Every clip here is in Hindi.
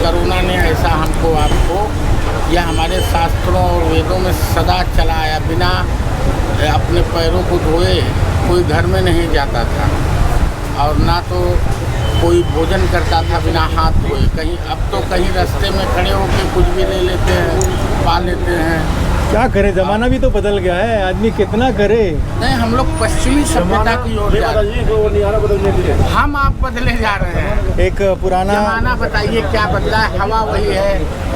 करुणा ने ऐसा हमको आपको, यह हमारे शास्त्रों और वेदों में सदा चला आया। बिना अपने पैरों को धोए कोई घर में नहीं जाता था और ना तो कोई भोजन करता था बिना हाथ धोए। कहीं अब तो कहीं रास्ते में खड़े होकर कुछ भी ले लेते हैं, पा लेते हैं। क्या करे, जमाना भी तो बदल गया है, आदमी कितना करे। नहीं, हम लोग पश्चिमी सभ्यता की ओर जा रहे हैं। हम आप बदले जा रहे हैं। एक पुराना जमाना बताइए क्या बदला है? हवा वही है,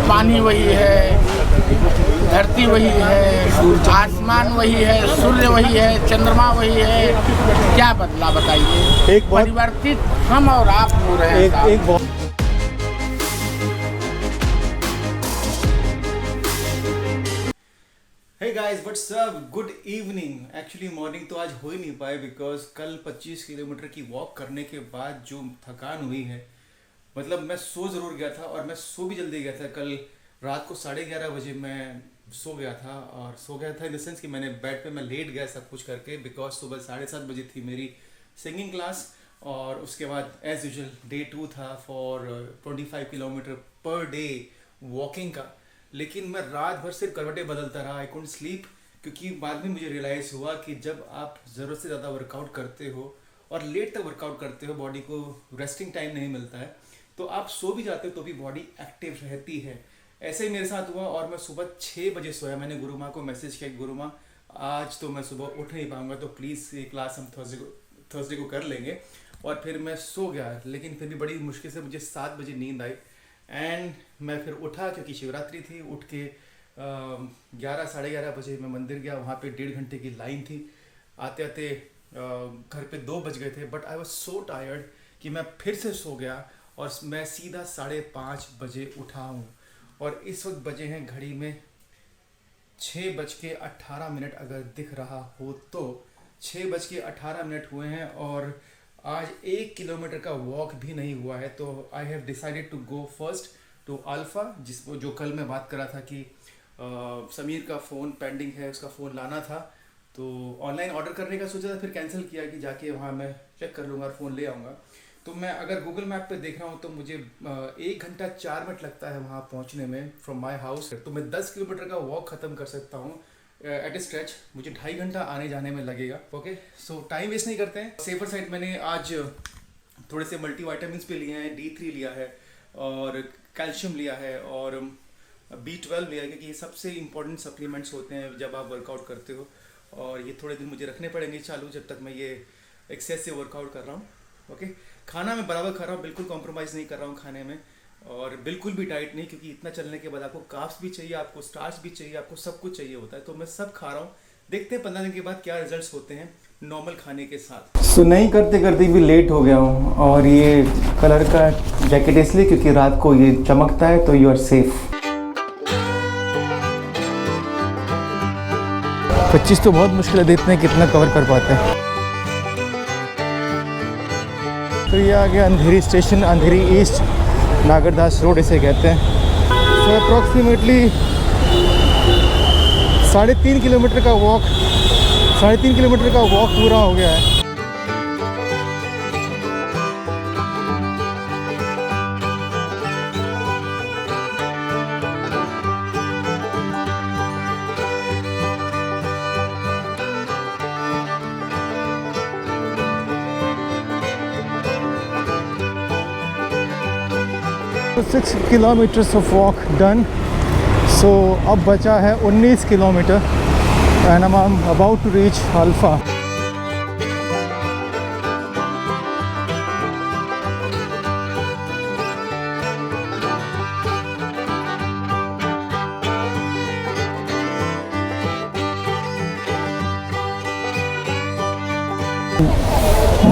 पानी वही है, धरती वही है, आसमान वही है, सूर्य वही है, चंद्रमा वही है। क्या बदला बताइए? एक परिवर्तित हम और आप हो रहे हैं। एक hey guys, what's up, good evening. Actually morning तो आज हो ही नहीं पाए बिकॉज कल 25 किलोमीटर की वॉक करने के बाद जो थकान हुई है, मतलब मैं सो ज़रूर गया था और मैं सो भी जल्दी गया था। कल रात को 11:30 बजे मैं सो गया था, और सो गया था इन द सेंस कि मैंने बेड पे मैं लेट गया सब कुछ करके, बिकॉज सुबह 7:30 बजे थी मेरी सिंगिंग क्लास। और उसके बाद एज यूजुअल डे 2 था for 25 kilometre per day walking का। लेकिन मैं रात भर सिर्फ करवटें बदलता रहा, आई कुडंट स्लीप, क्योंकि बाद में मुझे रियलाइज़ हुआ कि जब आप ज़रूरत से ज़्यादा वर्कआउट करते हो और लेट तक वर्कआउट करते हो, बॉडी को रेस्टिंग टाइम नहीं मिलता है, तो आप सो भी जाते हो तो भी बॉडी एक्टिव रहती है। ऐसे ही मेरे साथ हुआ और मैं सुबह 6 बजे सोया। मैंने गुरु माँ को मैसेज किया, गुरु माँ आज तो मैं सुबह उठ नहीं पाऊँगा, तो प्लीज़ ये क्लास हम थर्सडे को कर लेंगे। और फिर मैं सो गया, लेकिन फिर भी बड़ी मुश्किल से मुझे 7 बजे नींद आई एंड मैं फिर उठा, क्योंकि शिवरात्रि थी। उठ के 11-11:30 बजे मैं मंदिर गया। वहाँ पे 1.5 घंटे की लाइन थी। आते आते घर पे 2 बज गए थे, but I was so tired कि मैं फिर से सो गया और मैं सीधा 5:30 बजे उठा हूँ। और इस वक्त बजे हैं घड़ी में 6:18 अगर दिख रहा हो तो 6:18 हुए हैं, और आज 1 किलोमीटर का वॉक भी नहीं हुआ है। तो I have decided to go first to Alpha, जिसको जो कल मैं बात कर रहा था कि समीर का फ़ोन पेंडिंग है, उसका फ़ोन लाना था। तो ऑनलाइन ऑर्डर करने का सोचा था, फिर कैंसिल किया कि जाके वहाँ मैं चेक कर लूँगा और फ़ोन ले आऊँगा। तो मैं अगर गूगल मैप पे देख रहा हूँ तो मुझे 1 घंटा 4 मिनट लगता है वहाँ पहुँचने में फ्रॉम माई हाउस। तो मैं 10 किलोमीटर का वॉक ख़त्म कर सकता हूँ एट ए स्ट्रेच। मुझे 2.5 घंटा आने जाने में लगेगा। ओके, सो टाइम वेस्ट नहीं करते हैं। सेफर साइड मैंने आज थोड़े से मल्टीविटामिन्स भी लिए हैं, D3 लिया है और कैल्शियम लिया है और B12 लिया है, क्योंकि ये सबसे इंपॉर्टेंट सप्लीमेंट्स होते हैं जब आप वर्कआउट करते हो। और ये थोड़े दिन मुझे रखने पड़ेंगे चालू, जब तक मैं ये एक्सेसिव वर्कआउट कर रहा हूँ। ओके, खाना मैं बराबर खा रहा हूँ, बिल्कुल कॉम्प्रोमाइज़ नहीं कर रहा हूँ खाने में, और बिल्कुल भी डाइट नहीं, क्योंकि इतना चलने के बाद आपको कार्ब्स भी चाहिए, आपको स्टार्च भी चाहिए, आपको सब कुछ चाहिए होता है। तो मैं सब खा रहा हूँ। देखते हैं 15 दिन के बाद क्या रिजल्ट्स होते हैं नॉर्मल खाने के साथ। सो नहीं करते करते भी लेट हो गया हूँ, और ये कलर का जैकेट इसलिए क्योंकि रात को ये चमकता है, तो यू आर सेफ। 25 तो बहुत मुश्किल है, देखते हैं कितना कवर कर पाते हैं। तो ये आ गया Andheri station, Andheri east, Nagardas road इसे कहते हैं। तो अप्रॉक्सीमेटली 3.5 किलोमीटर का वॉक, 3.5 किलोमीटर का वॉक पूरा हो गया है। तो 6 kilometers of walk done. So अब बचा है 19 kilometre and I am about to reach Alpha.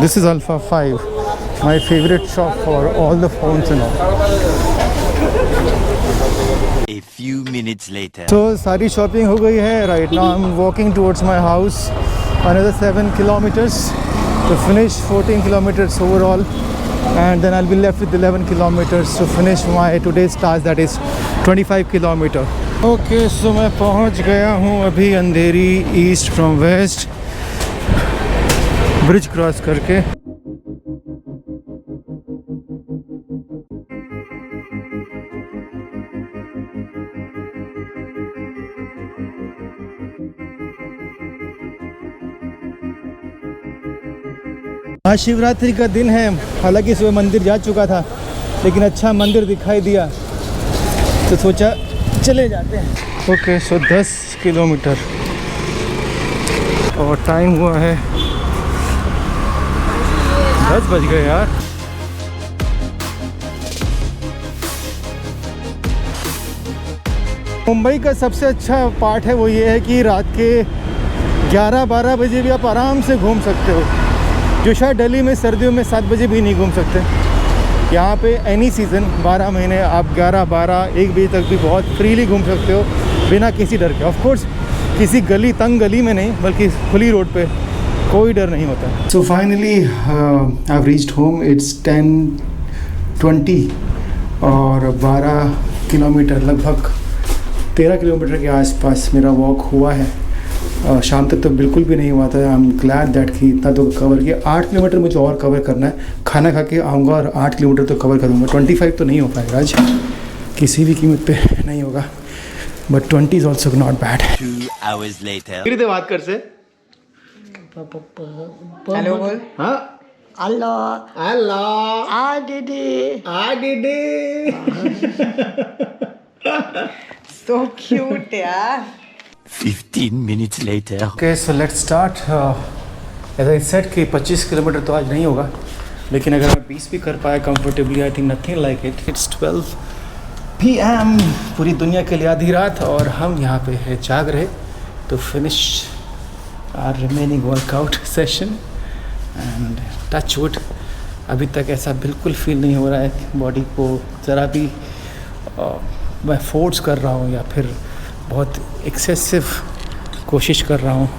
This is Alpha 5, my favorite shop for all the phones and all. A few minutes later. So सारी शॉपिंग हो गई है। Right now I'm walking towards my house, another 7 kilometers to finish 14 kilometers overall, and then I'll be left with 11 kilometers to finish my today's task, that is 25 kilometer. Okay, so मैं पहुंच गया हूँ अभी Andheri east from west, bridge cross करके। आज शिवरात्रि का दिन है, हालांकि सुबह मंदिर जा चुका था, लेकिन अच्छा मंदिर दिखाई दिया तो सोचा चले जाते हैं। ओके, सो 10 किलोमीटर और टाइम हुआ है 10 बज गए यार। मुंबई का सबसे अच्छा पार्ट है वो ये है कि रात के 11-12 बजे भी आप आराम से घूम सकते हो, जो शायद दिल्ली में सर्दियों में 7 बजे भी नहीं घूम सकते। यहाँ पे एनी सीज़न 12 महीने आप 11-12-1 बजे तक भी बहुत फ्रीली घूम सकते हो बिना किसी डर के। ऑफ कोर्स किसी तंग गली में नहीं, बल्कि खुली रोड पे कोई डर नहीं होता। So finally I have reached home. It's 10:20 और 12 किलोमीटर, लगभग 13 किलोमीटर के आसपास मेरा वॉक हुआ है। शाम तक तो बिल्कुल भी नहीं हुआ था। आई एम ग्लैड दैट कि इतना तो कवर किया। 8 किलोमीटर मुझे और कवर करना है। खाना खा के आऊँगा और 8 किलोमीटर तो कवर करूँगा। 25 तो नहीं हो पाएगा आज, किसी भी कीमत पे नहीं होगा, but 20 is also not bad. 2 hours later. फिर से बात कर से। हेलो बोल। हाँ, अल्लाह अल्लाह आ दीदी so cute यार। 15 minutes later. Okay, so let's start. As I said कि 25 किलोमीटर तो आज नहीं होगा, लेकिन अगर मैं 20 भी कर पाया comfortably, I think nothing like it. It's 12 PM, पूरी दुनिया के लिए आधी रात, और हम यहाँ पे है जाग रहे तो finish our remaining workout session and touch wood. अभी तक ऐसा बिल्कुल फील नहीं हो रहा है बॉडी को ज़रा भी मैं फोर्स कर रहा हूँ या फिर बहुत एक्सेसिव कोशिश कर रहा हूँ।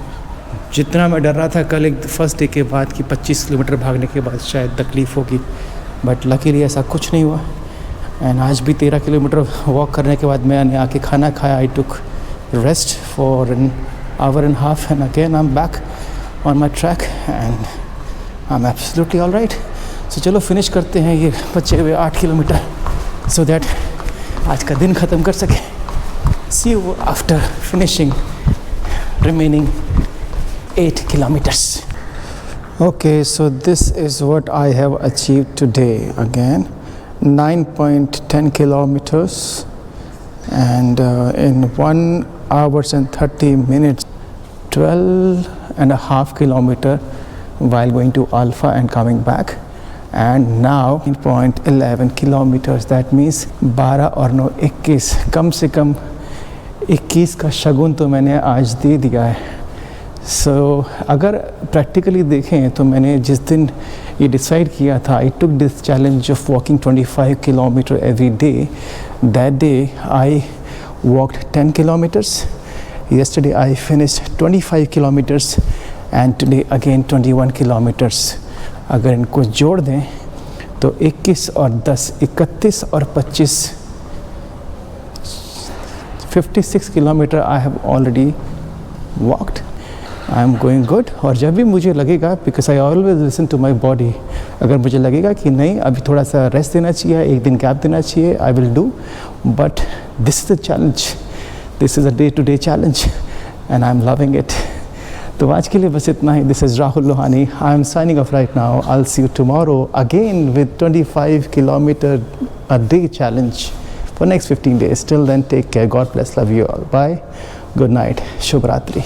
जितना मैं डर रहा था कल एक फर्स्ट डे के बाद कि 25 किलोमीटर भागने के बाद शायद तकलीफ़ होगी, बट लकीली ऐसा कुछ नहीं हुआ। एंड आज भी 13 किलोमीटर वॉक करने के बाद मैंने आके खाना खाया। I took rest for an hour and a half and again I'm back on my track and I'm absolutely all right. So चलो फिनिश करते हैं ये बचे हुए 8 किलोमीटर so that आज का दिन ख़त्म कर सके। See you after finishing remaining 8 kilometers. Okay, so this is what I have achieved today. Again, 9.10 kilometers and in 1 hours and 30 minutes, 12 and a half kilometer while going to Alpha and coming back. And now 9.11 kilometers, that means 12 और 9 21, कम से कम 21 का शगुन तो मैंने आज दे दिया है। सो अगर प्रैक्टिकली देखें तो मैंने जिस दिन ये डिसाइड किया था, I took this challenge of walking 25 kilometre every day. That day I walked 10 kilometers. Yesterday I finished 25 kilometers and today again 21 kilometers. अगर इनको जोड़ दें तो 21 और 10, 31 और 25, 56 kilometre I have already walked. I am going good. और जब भी मुझे लगेगा, because I always listen to my body, अगर मुझे लगेगा कि नहीं अभी थोड़ा सा रेस्ट देना चाहिए, एक दिन गैप देना चाहिए, I will do. But this is the challenge, this is a day to day challenge and I am loving it. तो आज के लिए बस इतना ही। This is Rahul Lohani, I am signing off right now. I will see you tomorrow again with 25 kilometre a day challenge for next 15 days. Till then, take care. God bless. Love you all. Bye. Good night. Shubh Ratri.